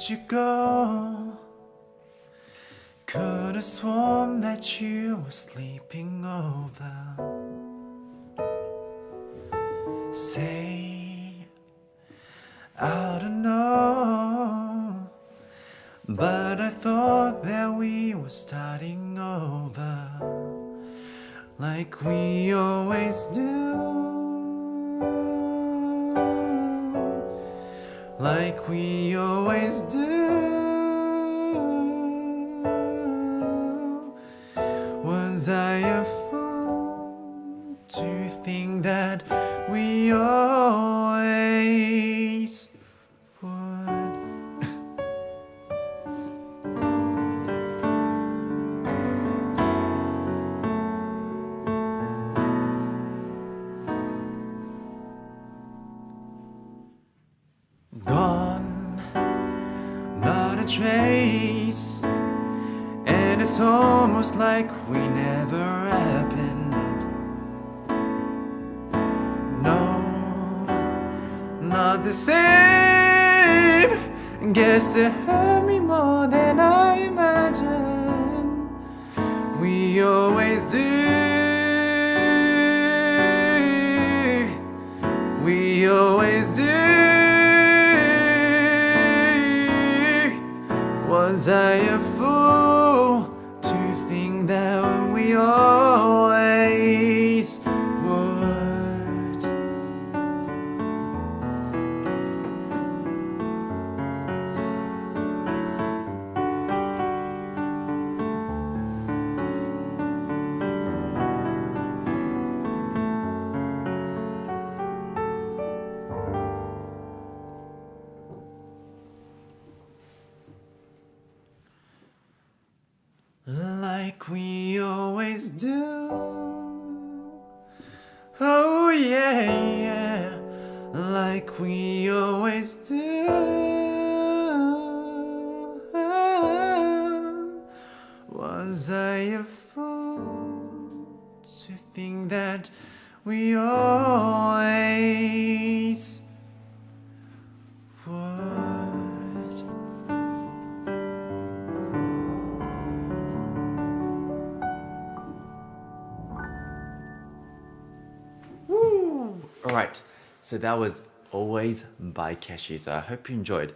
let you go. Could've sworn that you were sleeping over. Say, I don't know, but I thought that we were starting over, like we always do, like we always do. Was I a fool to think that we always would? Gone, not a trace, and it's almost like we never happened. No, not the same. Guess it hurt me more than I imagined. We always do. We always do. Was I a fool to think that we always would? Like we always do. Oh yeah, yeah. Like we always do. Was I a fool to think that we always would? Alright, so that was Always by Keshi. So I hope you enjoyed.